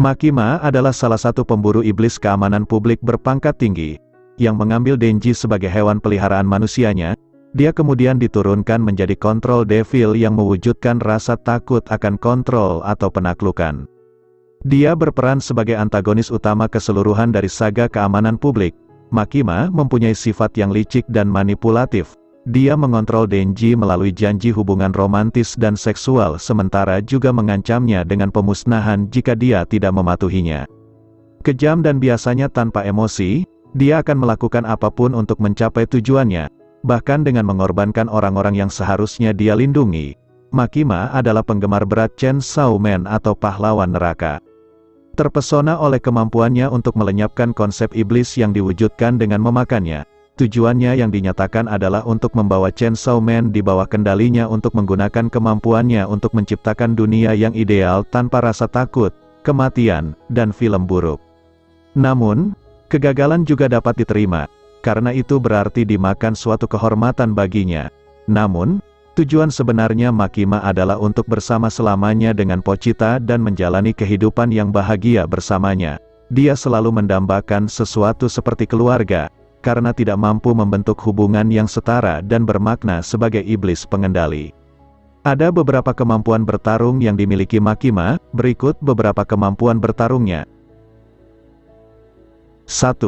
Makima adalah salah satu pemburu iblis keamanan publik berpangkat tinggi, yang mengambil Denji sebagai hewan peliharaan manusianya. Dia kemudian diturunkan menjadi kontrol devil yang mewujudkan rasa takut akan kontrol atau penaklukan. Dia berperan sebagai antagonis utama keseluruhan dari saga keamanan publik. Makima mempunyai sifat yang licik dan manipulatif. Dia mengontrol Denji melalui janji hubungan romantis dan seksual, sementara juga mengancamnya dengan pemusnahan jika dia tidak mematuhinya. Kejam dan biasanya tanpa emosi, dia akan melakukan apapun untuk mencapai tujuannya, bahkan dengan mengorbankan orang-orang yang seharusnya dia lindungi. Makima adalah penggemar berat Chainsaw Man atau pahlawan neraka. Terpesona oleh kemampuannya untuk melenyapkan konsep iblis yang diwujudkan dengan memakannya. Tujuannya yang dinyatakan adalah untuk membawa Chainsaw Man di bawah kendalinya untuk menggunakan kemampuannya untuk menciptakan dunia yang ideal tanpa rasa takut, kematian, dan film buruk. Namun, kegagalan juga dapat diterima, karena itu berarti dimakan suatu kehormatan baginya. Namun, tujuan sebenarnya Makima adalah untuk bersama selamanya dengan Pochita dan menjalani kehidupan yang bahagia bersamanya. Dia selalu mendambakan sesuatu seperti keluarga, karena tidak mampu membentuk hubungan yang setara dan bermakna sebagai iblis pengendali. Ada beberapa kemampuan bertarung yang dimiliki Makima, berikut beberapa kemampuan bertarungnya. 1.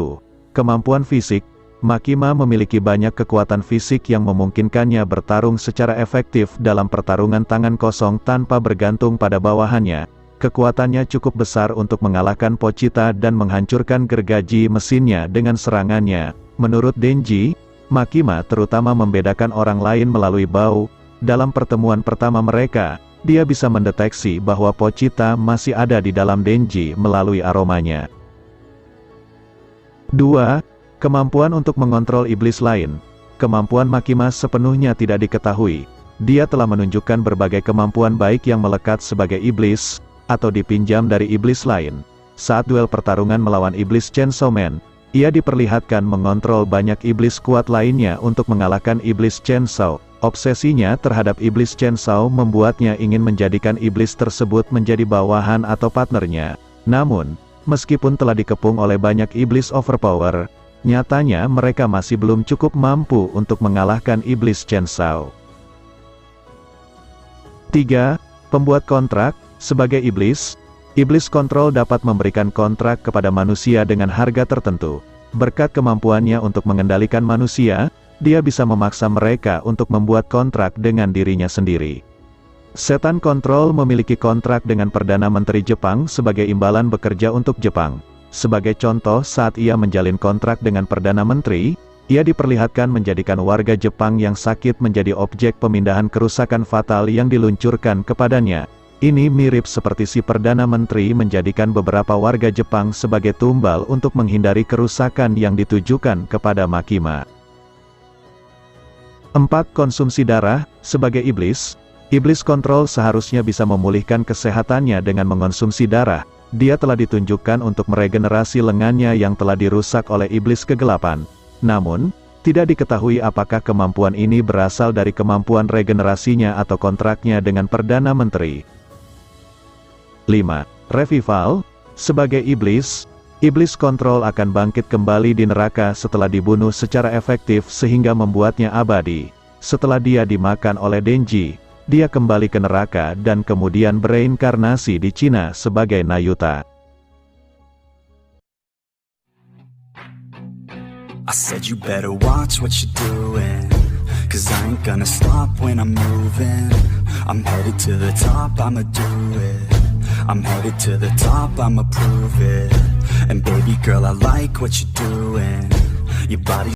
Kemampuan fisik. Makima memiliki banyak kekuatan fisik yang memungkinkannya bertarung secara efektif dalam pertarungan tangan kosong tanpa bergantung pada bawahannya. Kekuatannya cukup besar untuk mengalahkan Pochita dan menghancurkan gergaji mesinnya dengan serangannya. Menurut Denji, Makima terutama membedakan orang lain melalui bau. Dalam pertemuan pertama mereka, dia bisa mendeteksi bahwa Pochita masih ada di dalam Denji melalui aromanya. 2. Kemampuan untuk mengontrol iblis lain. Kemampuan Makima sepenuhnya tidak diketahui. Dia telah menunjukkan berbagai kemampuan baik yang melekat sebagai iblis, atau dipinjam dari iblis lain. Saat duel pertarungan melawan iblis Chainsaw Man, ia diperlihatkan mengontrol banyak iblis kuat lainnya untuk mengalahkan iblis Chainsaw. Obsesinya terhadap iblis Chainsaw membuatnya ingin menjadikan iblis tersebut menjadi bawahan atau partnernya. Namun, meskipun telah dikepung oleh banyak iblis overpower, nyatanya mereka masih belum cukup mampu untuk mengalahkan iblis Chainsaw. 3. Pembuat kontrak. Sebagai iblis, iblis kontrol dapat memberikan kontrak kepada manusia dengan harga tertentu. Berkat kemampuannya untuk mengendalikan manusia, dia bisa memaksa mereka untuk membuat kontrak dengan dirinya sendiri. Setan kontrol memiliki kontrak dengan Perdana Menteri Jepang sebagai imbalan bekerja untuk Jepang. Sebagai contoh, saat ia menjalin kontrak dengan Perdana Menteri, ia diperlihatkan menjadikan warga Jepang yang sakit menjadi objek pemindahan kerusakan fatal yang diluncurkan kepadanya. Ini mirip seperti si Perdana Menteri menjadikan beberapa warga Jepang sebagai tumbal untuk menghindari kerusakan yang ditujukan kepada Makima. 4. Konsumsi darah. Sebagai iblis, iblis kontrol seharusnya bisa memulihkan kesehatannya dengan mengonsumsi darah. Dia telah ditunjukkan untuk meregenerasi lengannya yang telah dirusak oleh iblis kegelapan. Namun, tidak diketahui apakah kemampuan ini berasal dari kemampuan regenerasinya atau kontraknya dengan Perdana Menteri. 5. Revival. Sebagai iblis, iblis kontrol akan bangkit kembali di neraka setelah dibunuh secara efektif sehingga membuatnya abadi. Setelah dia dimakan oleh Denji, dia kembali ke neraka dan kemudian bereinkarnasi di Cina sebagai Nayuta. I said you better watch what you're doing, 'cause I ain't gonna stop when I'm moving. I'm headed to the top, I'ma do it. I'm headed to the top, I'ma prove it. And baby girl, I like what you're doing. Your body